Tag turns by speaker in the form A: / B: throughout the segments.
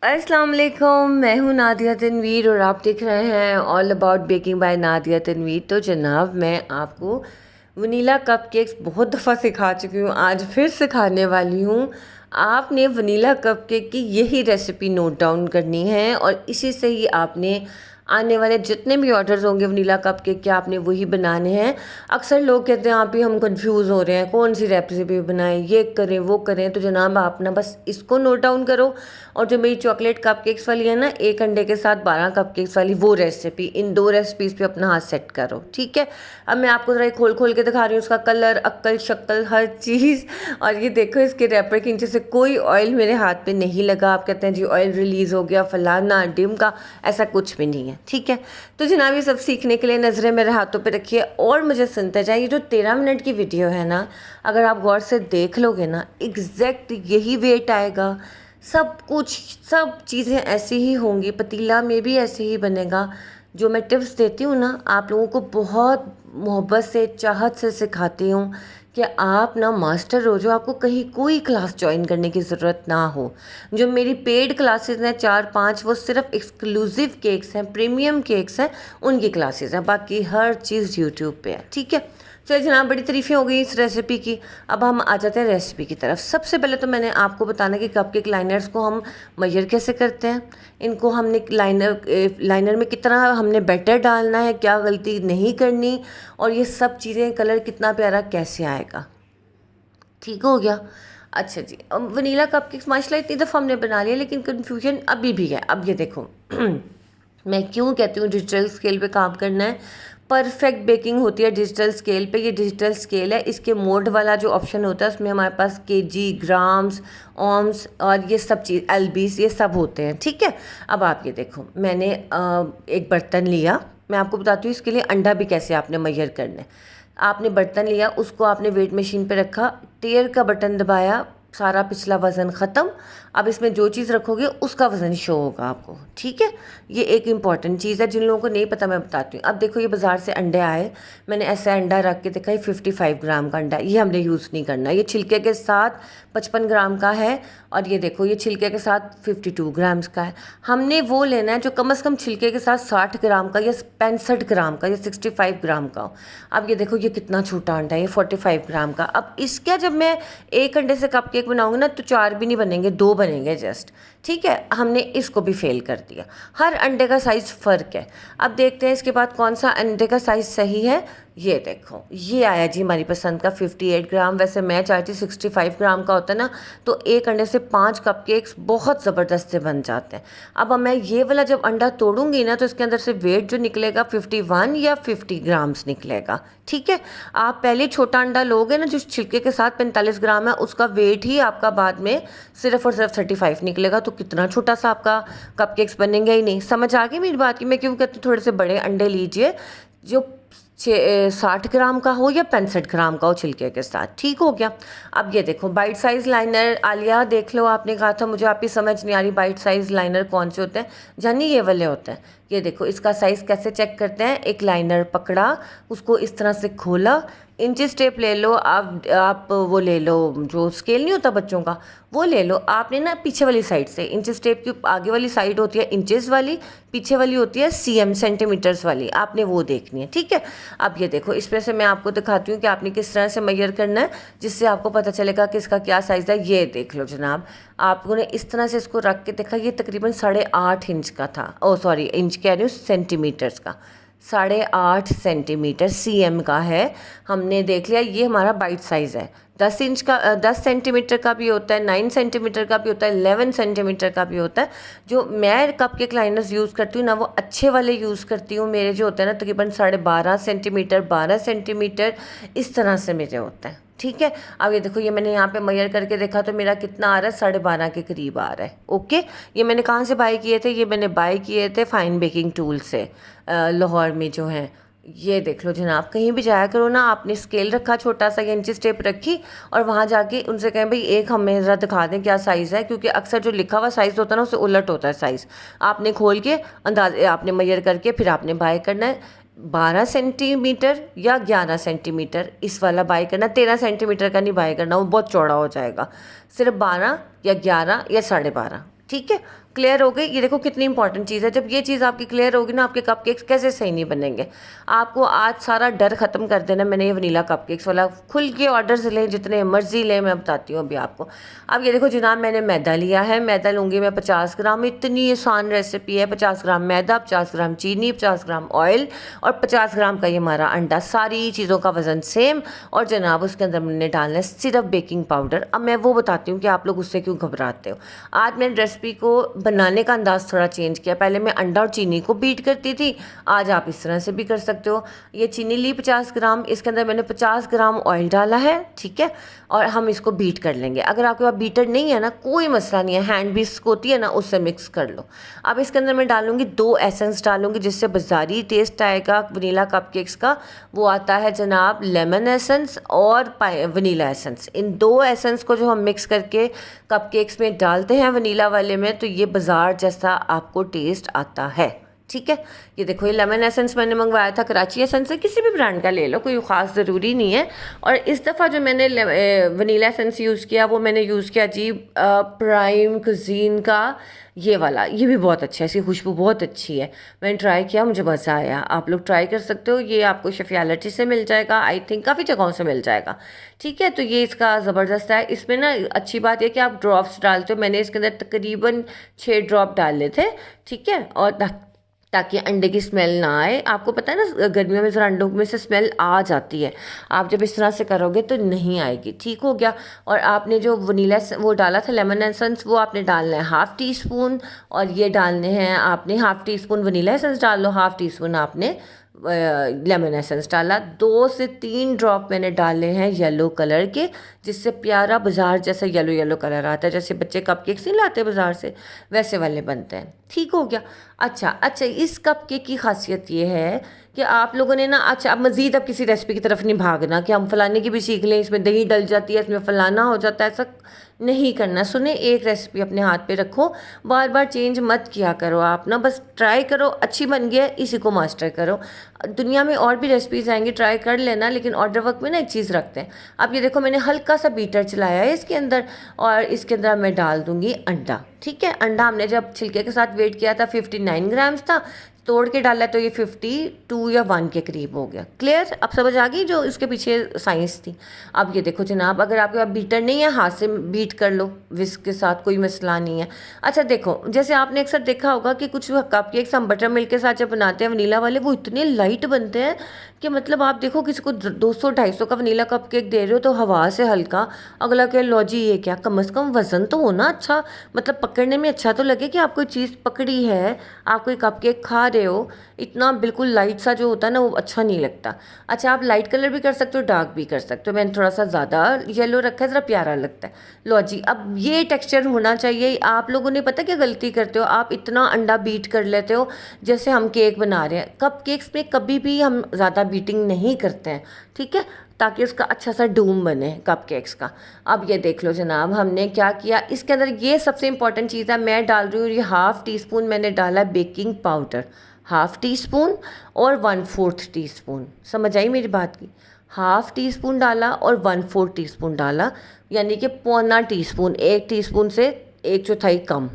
A: अस्सलाम वालेकुम, मैं हूँ नादिया तनवीर और आप देख रहे हैं all about baking by Nadia Tanveer. तो जनाब, मैं आपको वनीला कपकेक्स बहुत दफ़ा सिखा चुकी हूँ, आज फिर सिखाने वाली हूँ। आपने वनीला कपकेक की यही रेसिपी नोट डाउन करनी है और इसी से ही आपने आने वाले जितने भी ऑर्डर्स होंगे वनीला कपकेक के आपने वही बनाने हैं। अक्सर लोग कहते हैं आप ही हम कंफ्यूज हो रहे हैं, कौन सी रेसिपी बनाएं, ये करें वो करें। तो जनाब, आप ना बस इसको नोट डाउन करो और जो मेरी चॉकलेट कपकेक्स वाली है ना, 1 अंडे के साथ 12 कपकेक्स वाली, वो रेसिपी, इन 2 रेसिपीज़ पे अपना हाथ सेट करो, ठीक है। अब मैं आपको ज़रा खोल खोल के दिखा रही हूँ, उसका कलर, अक्ल, शक्ल, हर चीज़। और ये देखो, इसके रैपर के नीचे से कोई ऑयल मेरे हाथ पे नहीं लगा। आप कहते हैं जी ऑयल रिलीज़ हो गया फलाना डिम का, ऐसा कुछ भी नहीं है, ठीक है। तो जनाब, ये सब सीखने के लिए नज़रें मेरे हाथों पे रखिए और मुझे सुनते जाइए। ये जो 13 मिनट की वीडियो है ना, अगर आप गौर से देख लोगे ना, एग्जैक्ट यही वेट आएगा, सब कुछ, सब चीज़ें ऐसी ही होंगी, पतीला में भी ऐसे ही बनेगा। जो मैं टिप्स देती हूँ ना, आप लोगों को बहुत मोहब्बत से, चाहत से सिखाती हूँ कि आप ना मास्टर हो, जो आपको कहीं कोई क्लास ज्वाइन करने की ज़रूरत ना हो। जो मेरी पेड क्लासेस हैं 4-5, वो सिर्फ एक्सक्लूसिव केक्स हैं, प्रीमियम केक्स हैं, उनकी क्लासेस हैं। बाकी हर चीज़ यूट्यूब पे है, ठीक है। चलिए जनाब, बड़ी तारीफ़ें हो गई इस रेसिपी की। अब हम आ जाते हैं रेसिपी की तरफ। सबसे पहले तो मैंने आपको बताना कि कपकेक लाइनर्स को हम मेजर कैसे करते हैं। इनको हमने लाइनर में कितना हमने बैटर डालना है, क्या गलती नहीं करनी, और ये सब चीज़ें, कलर कितना प्यारा कैसे आएगा, ठीक हो गया। अच्छा जी, अब वनीला कपकेक्स माशाल्लाह इतनी दफ़ा हमने बना लिया, लेकिन कन्फ्यूजन अभी भी है। अब ये देखो मैं क्यों कहती हूँ डिजिटल स्केल पे काम करना है। परफेक्ट बेकिंग होती है डिजिटल स्केल पे। ये डिजिटल स्केल है, इसके मोड वाला जो ऑप्शन होता है उसमें हमारे पास केजी, ग्राम्स, ओम्स और ये सब चीज़, एलबीस, ये सब होते हैं, ठीक है। अब आप ये देखो, मैंने एक बर्तन लिया। मैं आपको बताती हूँ इसके लिए अंडा भी कैसे आपने मेजर करना है। आपने बर्तन लिया, उसको आपने वेट मशीन पे रखा, टेयर का बटन दबाया, सारा पिछला वज़न ख़त्म। अब इसमें जो चीज़ रखोगे उसका वज़न शो होगा आपको, ठीक है। ये एक इम्पॉर्टेंट चीज़ है, जिन लोगों को नहीं पता मैं बताती हूँ। अब देखो, ये बाज़ार से अंडे आए, मैंने ऐसा अंडा रख के देखा, ये 55 ग्राम का अंडा, ये हमने यूज़ नहीं करना। ये छिलके के साथ 55 ग्राम का है, और ये देखो ये छिलके के साथ 52 ग्राम्स का है। हमने वो लेना है जो कम से कम छिलके के साथ 60 ग्राम का या 65 ग्राम का या 65 ग्राम का हो। अब ये देखो, ये कितना छोटा अंडा है, ये 45 ग्राम का। अब इसका जब मैं 1 अंडे से कपकेक बनाऊंगी ना, तो 4 भी नहीं बनेंगे, 2 बनेंगे जस्ट, ठीक है। हमने इसको भी फेल कर दिया। हर अंडे का साइज़ फ़र्क है। अब देखते हैं इसके बाद कौन सा अंडे का साइज़ सही है। ये देखो, ये आया जी हमारी पसंद का 58 ग्राम। वैसे मैं चाहती 65 ग्राम का होता है ना, तो 1 अंडे से 5 कपकेक्स बहुत ज़बरदस्त से बन जाते हैं। अब मैं ये वाला जब अंडा तोड़ूंगी ना, तो इसके अंदर से वेट जो निकलेगा 51 या 50 ग्राम्स निकलेगा, ठीक है। आप पहले छोटा अंडा लोगे ना, जो छिलके के साथ 45 ग्राम है, उसका वेट ही आपका बाद में सिर्फ और सिर्फ 35 निकलेगा। तो कितना छोटा सा आपका कपकेक्स बनेंगे ही नहीं। समझ आ गई मेरी बात की? मैं क्यों कहती हूँ थोड़े से बड़े अंडे लीजिए, जो 60 ग्राम का हो या 65 ग्राम का हो छिलके के साथ, ठीक हो गया। अब ये देखो, बाइट साइज़ लाइनर। आलिया देख लो, आपने कहा था मुझे आपकी समझ नहीं आ रही, बाइट साइज़ लाइनर कौन से होते हैं। जानी, ये वाले होते हैं। ये देखो, इसका साइज़ कैसे चेक करते हैं। एक लाइनर पकड़ा, उसको इस तरह से खोला, इंचेस टेप ले लो, आप वो ले लो, जो स्केल नहीं होता बच्चों का, वो ले लो। आपने ना पीछे वाली साइड से, इंचेस टेप की आगे वाली साइड होती है इंचेस वाली, पीछे वाली होती है सीएम, सेंटीमीटर्स वाली, आपने वो देखनी है, ठीक है। अब ये देखो, इसमें से मैं आपको दिखाती हूँ कि आपने किस तरह से मेजर करना है, जिससे आपको पता चलेगा कि इसका क्या साइज़ है। ये देख लो जनाब, आपने इस तरह से इसको रख के देखा, ये तकरीबन 8.5 इंच का था। ओ सॉरी, इंच कह रही हूँ, सेंटीमीटर्स का। 8.5 सेंटीमीटर सीएम का है। हमने देख लिया, ये हमारा बाइट साइज़ है। 10 इंच का, 10 सेंटीमीटर का भी होता है, 9 सेंटीमीटर का भी होता है, 11 सेंटीमीटर का भी होता है। जो मैं कपकेक लाइनर्स यूज़ करती हूँ ना, वो अच्छे वाले यूज़ करती हूँ। मेरे जो होते हैं ना, तकरीबन 12.5 सेंटीमीटर, 12 सेंटीमीटर, इस तरह से मेरे होते हैं, ठीक है। अब ये देखो, ये मैंने यहाँ पे मेजर करके देखा तो मेरा कितना आ रहा है, 12.5 के करीब आ रहा है, ओके। ये मैंने कहाँ से बाय किए थे? ये मैंने बाय किए थे फाइन बेकिंग टूल से, लाहौर में जो हैं। ये देख लो जनाब, कहीं भी जाया करो ना, आपने स्केल रखा छोटा सा या इंचेस टेप रखी, और वहाँ जाके उनसे कहें भाई एक हमें ज़रा दिखा दें क्या साइज़ है, क्योंकि अक्सर जो लिखा हुआ साइज़ होता है ना, उससे उलट होता है साइज़। आपने खोल के अंदाज़े आपने मेजर करके फिर आपने बाय करना है। 12 सेंटीमीटर या 11 सेंटीमीटर इस वाला बाय करना। 13 सेंटीमीटर का नहीं बाय करना, वो बहुत चौड़ा हो जाएगा। सिर्फ 12 या 11 या 12.5, ठीक है। क्लियर हो गई। ये देखो कितनी इंपॉर्टेंट चीज़ है, जब ये चीज़ आपकी क्लियर होगी ना, आपके कपकेक्स कैसे सही नहीं बनेंगे। आपको आज सारा डर ख़त्म कर देना। मैंने ये वनीला कपकेक्स वाला खुल के ऑर्डर्स लें, जितने मर्जी लें, मैं बताती हूँ अभी आपको। अब ये देखो जनाब, मैंने मैदा लिया है, मैदा लूँगी मैं 50 ग्राम। इतनी आसान रेसिपी है। 50 ग्राम मैदा, 50 ग्राम चीनी, 50 ग्राम ऑयल और 50 ग्राम का ये हमारा अंडा, सारी चीज़ों का वज़न सेम। और जनाब उसके अंदर मैंने डालना है सिर्फ बेकिंग पाउडर। अब मैं वो बताती हूँ कि आप लोग उससे क्यों घबराते हो। आज मैंने रेसिपी को बनाने का अंदाज़ थोड़ा चेंज किया। पहले मैं अंडा और चीनी को बीट करती थी, आज आप इस तरह से भी कर सकते हो। ये चीनी ली 50 ग्राम, इसके अंदर मैंने 50 ग्राम ऑयल डाला है, ठीक है। और हम इसको बीट कर लेंगे। अगर आपके पास बीटर नहीं है ना, कोई मसला नहीं है, हैंड विस्क होती है ना, उससे मिक्स कर लो। अब इसके अंदर मैं डालूंगी 2 एसेंस डालूंगी, जिससे बाजारी टेस्ट आएगा वनीला कपकेक्स का। वो आता है जनाब लेमन एसेंस और वनीला एसेंस। इन 2 एसेंस को जो हम मिक्स करके कपकेक्स में डालते हैं वनीला वाले में, तो ये बाजार जैसा आपको टेस्ट आता है, ठीक है। ये देखो, ये लेमन एसेंस मैंने मंगवाया था कराची एसेंस से, किसी भी ब्रांड का ले लो, कोई ख़ास ज़रूरी नहीं है। और इस दफ़ा जो मैंने वनीला एसेंस यूज़ किया, वो मैंने यूज़ किया जी प्राइम कुजीन का ये वाला। ये भी बहुत अच्छा है, इसकी खुशबू बहुत अच्छी है। मैंने ट्राई किया, मुझे मज़ा आया। आप लोग ट्राई कर सकते हो। ये आपको शेफियालिटी से मिल जाएगा, आई थिंक काफ़ी जगहों से मिल जाएगा, ठीक है। तो ये इसका ज़बरदस्त है। इसमें ना अच्छी बात है कि आप ड्रॉप्स डालते हो। मैंने इसके अंदर तकरीबन 6 ड्रॉप डाले थे, ठीक है। और ताकि अंडे की स्मेल ना आए। आपको पता है ना, गर्मियों में ज़रा अंडों में से स्मेल आ जाती है। आप जब इस तरह से करोगे तो नहीं आएगी, ठीक हो गया। और आपने जो वनीला वो डाला था लेमन एसेंस, वो आपने डालना है 1/2 टीस्पून। और ये डालने हैं आपने 1/2 टीस्पून वनीला एसेंस डाल लो, 1/2 टीस्पून आपने लेमन एसेंस डाला। 2 से 3 ड्रॉप मैंने डाले हैं येलो कलर के, जिससे प्यारा बाजार जैसा येलो येलो कलर आता है। जैसे बच्चे कपकेक्स नहीं लाते बाज़ार से, वैसे वाले बनते हैं, ठीक हो गया। अच्छा, इस कपकेक की खासियत ये है कि आप लोगों ने ना, अच्छा अब मज़ीद अब किसी रेसिपी की तरफ नहीं भागना कि हम फलाने की भी सीख लें, इसमें दही डल जाती है, इसमें फलाना हो जाता है, ऐसा नहीं करना। सुने, एक रेसिपी अपने हाथ पे रखो, बार बार चेंज मत किया करो। आप ना बस ट्राई करो, अच्छी बन गया, इसी को मास्टर करो। दुनिया में और भी रेसिपीज़ आएंगी, ट्राई कर लेना, लेकिन ऑर्डर वक्त में ना एक चीज़ रखते हैं। अब ये देखो, मैंने हल्का सा बीटर चलाया है इसके अंदर, और इसके अंदर मैं डाल दूँगी अंडा, ठीक है। अंडा हमने जब छिलके के साथ वेट किया था 59 ग्राम्स था, तोड़ के डाला तो ये 52 या 1 के करीब हो गया। क्लियर, अब समझ आ गई जो इसके पीछे साइंस थी। अब ये देखो जनाब, अगर आपके पास बीटर नहीं है, हाथ से बीट कर लो विस्क के साथ, कोई मसला नहीं है। अच्छा देखो, जैसे आपने अक्सर देखा होगा कि कुछ कपकेक्स हम बटर मिल्क के साथ जब बनाते हैं वनीला वाले, वो इतने लाइट बनते हैं कि मतलब आप देखो किसी को 200-250 का वनीला कपकेक दे रहे हो तो हवा से हल्का, अगला क्या लो जी ये क्या, कम से कम वज़न तो होना अच्छा, मतलब पकड़ने में अच्छा तो लगे कि आप कोई चीज़ पकड़ी है, आप कोई कपकेक खा रहे हो। इतना बिल्कुल लाइट सा जो होता है ना, वो अच्छा नहीं लगता। अच्छा, आप लाइट कलर भी कर सकते हो, डार्क भी कर सकते हो। मैंने थोड़ा सा ज़्यादा येलो रखा है, ज़रा प्यारा लगता है। लो जी, अब ये टेक्सचर होना चाहिए। आप लोगों ने पता क्या गलती करते हो, आप इतना अंडा बीट कर लेते हो जैसे हम केक बना रहे हैं। कपकेक्स में कभी भी हम ज़्यादा बीटिंग नहीं करते हैं, ठीक है, ताकि उसका अच्छा सा डूम बने कपकेक्स का। अब ये देख लो जनाब, हमने क्या किया इसके अंदर, ये सबसे इंपॉर्टेंट चीज़ है। मैं डाल रही हूँ ये 1/2 टीस्पून मैंने डाला बेकिंग पाउडर, 1/2 टीस्पून और 1/4 टीस्पून। समझ आई मेरी बात की? 1/2 टीस्पून डाला और 1/4 टीस्पून डाला, यानी कि 1/4 टीस्पून, 1 टीस्पून से 1/4 कम।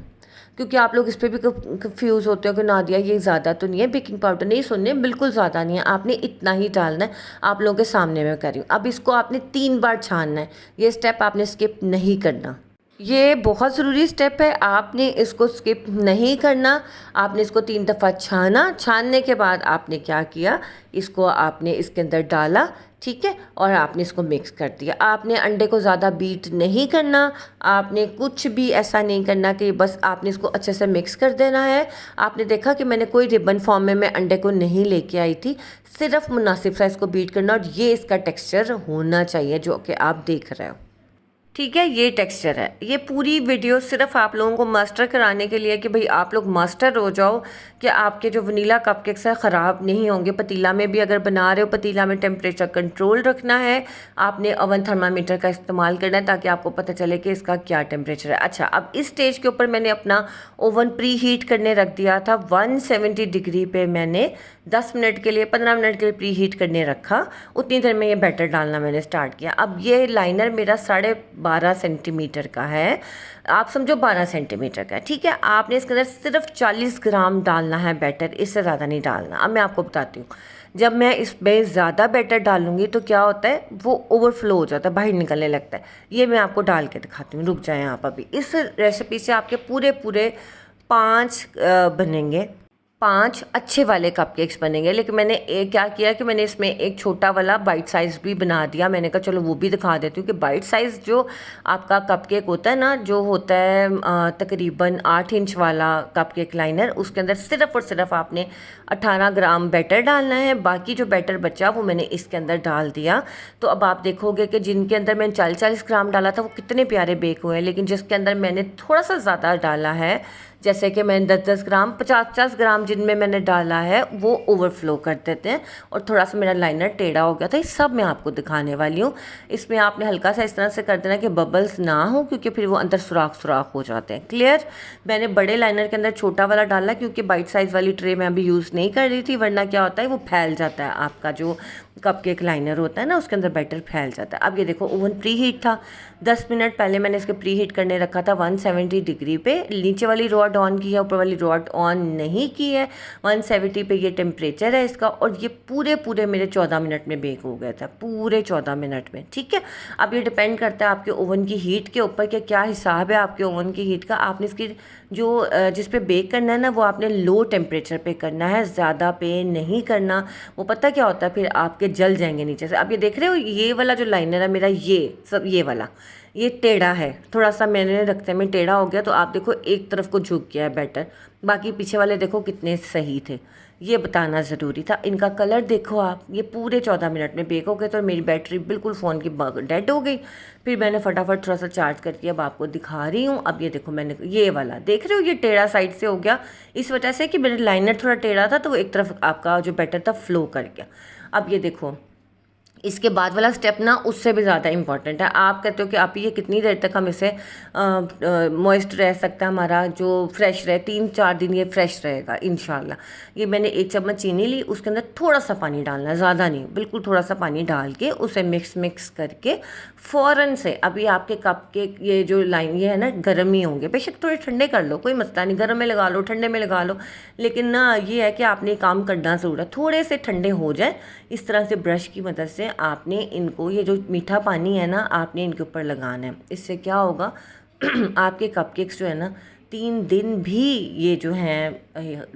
A: क्योंकि आप लोग इस पर भी कंफ्यूज होते हो कि नादिया ये ज़्यादा तो नहीं है बेकिंग पाउडर। नहीं, सुनने बिल्कुल ज़्यादा नहीं है, आपने इतना ही डालना है। आप लोगों के सामने मैं कर रही हूँ। अब इसको आपने 3 बार छानना है, ये स्टेप आपने स्किप नहीं करना। ये बहुत ज़रूरी स्टेप है, आपने इसको स्किप नहीं करना। आपने इसको 3 दफ़ा छाना, छानने के बाद आपने क्या किया, इसको आपने इसके अंदर डाला, ठीक है, और आपने इसको मिक्स कर दिया। आपने अंडे को ज़्यादा बीट नहीं करना, आपने कुछ भी ऐसा नहीं करना कि बस आपने इसको अच्छे से मिक्स कर देना है। आपने देखा कि मैंने कोई रिबन फॉर्म में मैं अंडे को नहीं लेके आई थी, सिर्फ मुनासिब सा इसको बीट करना, और ये इसका टेक्सचर होना चाहिए जो कि आप देख रहे हो, ठीक है। ये टेक्सचर है। ये पूरी वीडियो सिर्फ आप लोगों को मास्टर कराने के लिए कि भाई आप लोग मास्टर हो जाओ कि आपके जो वनीला कपकेक्स है ख़राब नहीं होंगे। पतीला में भी अगर बना रहे हो, पतीला में टेम्परेचर कंट्रोल रखना है, आपने ओवन थर्मामीटर का इस्तेमाल करना है ताकि आपको पता चले कि इसका क्या टेम्परेचर है। अच्छा, अब इस स्टेज के ऊपर मैंने अपना ओवन प्री हीट करने रख दिया था 170 डिग्री पे। मैंने 10 मिनट के लिए, 15 मिनट के लिए प्री हीट करने रखा। उतनी देर में ये बैटर डालना मैंने स्टार्ट किया। अब ये लाइनर मेरा 12 सेंटीमीटर का है, आप समझो 12 सेंटीमीटर का है, ठीक है। आपने इसके अंदर सिर्फ 40 ग्राम डालना है बैटर, इससे ज़्यादा नहीं डालना। अब मैं आपको बताती हूँ, जब मैं इसमें ज़्यादा बैटर डालूंगी तो क्या होता है, वो ओवरफ्लो हो जाता है, बाहर निकलने लगता है। ये मैं आपको डाल के दिखाती हूँ, रुक जाएं आप अभी। इस रेसिपी से आपके पूरे पूरे 5 बनेंगे, 5 अच्छे वाले कपकेक्स बनेंगे। लेकिन मैंने क्या किया कि मैंने इसमें एक छोटा वाला बाइट साइज़ भी बना दिया। मैंने कहा चलो वो भी दिखा देती हूँ कि बाइट साइज़ जो आपका कपकेक होता है ना, जो होता है तकरीबन 8 इंच वाला कपकेक लाइनर, उसके अंदर सिर्फ और सिर्फ आपने 18 ग्राम बैटर डालना है। बाकी जो बैटर बचा वो मैंने इसके अंदर डाल दिया। तो अब आप देखोगे कि जिनके अंदर मैंने 40-40 ग्राम डाला था वो कितने प्यारे बेक हुए हैं, लेकिन जिसके अंदर मैंने थोड़ा सा ज़्यादा डाला है, जैसे कि मैंने 10-10 ग्राम 50-50 ग्राम जिनमें मैंने डाला है, वो ओवरफ्लो कर देते हैं और थोड़ा सा मेरा लाइनर टेढ़ा हो गया था। ये सब मैं आपको दिखाने वाली हूँ। इसमें आपने हल्का सा इस तरह से कर देना कि बबल्स ना हो, क्योंकि फिर वो अंदर सुराख सुराख हो जाते हैं। क्लियर। मैंने बड़े लाइनर के अंदर छोटा वाला डाला क्योंकि बाइट साइज़ वाली ट्रे मैं अभी यूज़ नहीं कर रही थी, वरना क्या होता है वो फैल जाता है, आपका जो कपकेक लाइनर होता है ना उसके अंदर बैटर फैल जाता है। अब ये देखो ओवन प्री हीट था, 10 मिनट पहले मैंने इसके प्री हीट करने रखा था 170 डिग्री पे। नीचे वाली रॉड ऑन की है, ऊपर वाली रॉड ऑन नहीं की है। 170 पे ये टेम्परेचर है इसका, और ये पूरे पूरे मेरे 14 मिनट में बेक हो गया था, पूरे 14 मिनट में, ठीक है। अब ये डिपेंड करता है आपके ओवन की हीट के ऊपर कि क्या हिसाब है आपके ओवन की हीट का। आपने इसकी जो जिस पे बेक करना है ना, वो आपने लो टेम्परेचर पे करना है, ज़्यादा पे नहीं करना। वो पता क्या होता है, फिर आपके जल जाएंगे नीचे से। अब ये देख रहे हो, ये वाला जो लाइनर है मेरा, ये सब ये वाला ये टेढ़ा है, थोड़ा सा मैंने रखते में टेढ़ा हो गया। तो आप देखो एक तरफ को झुक गया है बैटर, बाकी पीछे वाले देखो कितने सही थे, ये बताना ज़रूरी था। इनका कलर देखो आप, ये पूरे 14 मिनट में बेक हो गए। तो मेरी बैटरी बिल्कुल फ़ोन की डेड हो गई। फिर मैंने फटाफट थोड़ा सा चार्ज करके अब आपको दिखा रही हूँ। अब ये देखो, मैंने ये वाला देख रहे हो, ये टेढ़ा साइड से हो गया इस वजह से कि मेरा लाइनर थोड़ा टेढ़ा था, तो वो एक तरफ आपका जो बैटर था फ्लो कर गया। अब ये देखो, इसके बाद वाला स्टेप ना उससे भी ज़्यादा इम्पॉर्टेंट है। आप कहते हो कि आप ये कितनी देर तक हम इसे मॉइस्ट रह सकता है, हमारा जो फ्रेश रहे, 3-4 दिन ये फ्रेश रहेगा इंशाल्लाह। ये मैंने 1 चम्मच चीनी ली, उसके अंदर थोड़ा सा पानी डालना है, ज़्यादा नहीं, बिल्कुल थोड़ा सा पानी डाल के उसे मिक्स करके फ़ौरन से, अभी आपके कप के ये जो लाइन ये है ना गर्म ही होंगे, बेशक थोड़े ठंडे कर लो, कोई मसला नहीं, गर्म में लगा लो, ठंडे में लगा लो, लेकिन ना ये है कि आपने काम करना ज़रूर है। थोड़े से ठंडे हो जाए, इस तरह से ब्रश की मदद से आपने इनको, ये जो मीठा पानी है ना, आपने इनके ऊपर लगाना है। इससे क्या होगा आपके कपकेक्स जो है ना 3 दिन भी ये जो हैं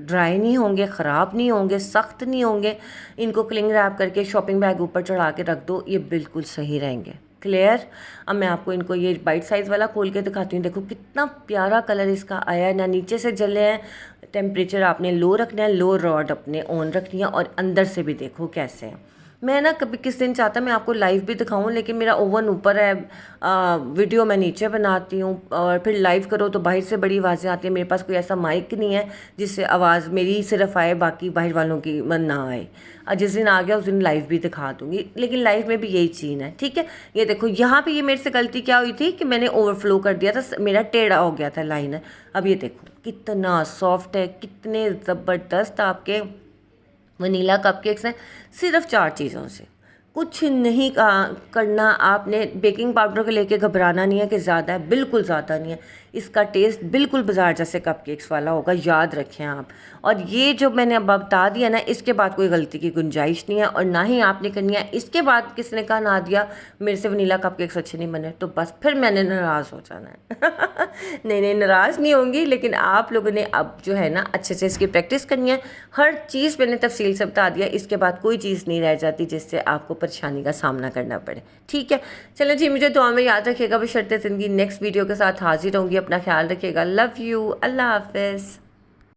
A: ड्राई नहीं होंगे, ख़राब नहीं होंगे, सख्त नहीं होंगे। इनको क्लिंग रैप करके शॉपिंग बैग ऊपर चढ़ा के रख दो, ये बिल्कुल सही रहेंगे। क्लियर। अब मैं आपको इनको ये बाइट साइज़ वाला खोल के दिखाती हूँ। देखो कितना प्यारा कलर इसका आया है, ना नीचे से जले हैं। टेम्परेचर आपने लो रखना है, लो रॉड अपने ऑन रखनी है, और अंदर से भी देखो कैसे है। मैं ना कभी किस दिन चाहता मैं आपको लाइव भी दिखाऊं, लेकिन मेरा ओवन ऊपर है, वीडियो मैं नीचे बनाती हूँ, और फिर लाइव करो तो बाहर से बड़ी आवाज़ें आती हैं। मेरे पास कोई ऐसा माइक नहीं है जिससे आवाज़ मेरी सिर्फ आए, बाकी बाहर वालों की मन ना आए। जिस दिन आ गया उस दिन लाइव भी दिखा दूँगी, लेकिन लाइव में भी यही चीज़ है, ठीक है। ये देखो यहाँ पे ये मेरे से गलती क्या हुई थी कि मैंने ओवरफ्लो कर दिया था, मेरा टेढ़ा हो गया था लाइनर। अब ये देखो कितना सॉफ्ट है, कितने ज़बरदस्त आपके वनीला कपकेक्स हैं। सिर्फ 4 चीज़ों से, कुछ नहीं करना आपने। बेकिंग पाउडर को लेके घबराना नहीं है कि ज़्यादा है, बिल्कुल ज़्यादा नहीं है। इसका टेस्ट बिल्कुल बाजार जैसे कपकेक्स वाला होगा, याद रखें आप। और ये जो मैंने अब बता दिया ना, इसके बाद कोई गलती की गुंजाइश नहीं है, और ना ही आपने करनी है। इसके बाद किसने कहा ना दिया मेरे से वनीला कपकेक्स अच्छे नहीं बने, तो बस फिर मैंने नाराज़ हो जाना है। नहीं, नाराज़ नहीं होंगी, लेकिन आप लोगों ने अब जो है ना अच्छे से इसकी प्रैक्टिस करनी है। हर चीज़ मैंने तफसील से बता दिया, इसके बाद कोई चीज़ नहीं रह जाती जिससे आपको परेशानी का सामना करना पड़े, ठीक है। चलो जी, मुझे दुआ में याद रखिएगा। बशर्ते ज़िंदगी नेक्स्ट वीडियो के साथ हाजिर होंगी। अपना ख्याल रखिएगा। Love you. अल्लाह हाफ़िज़।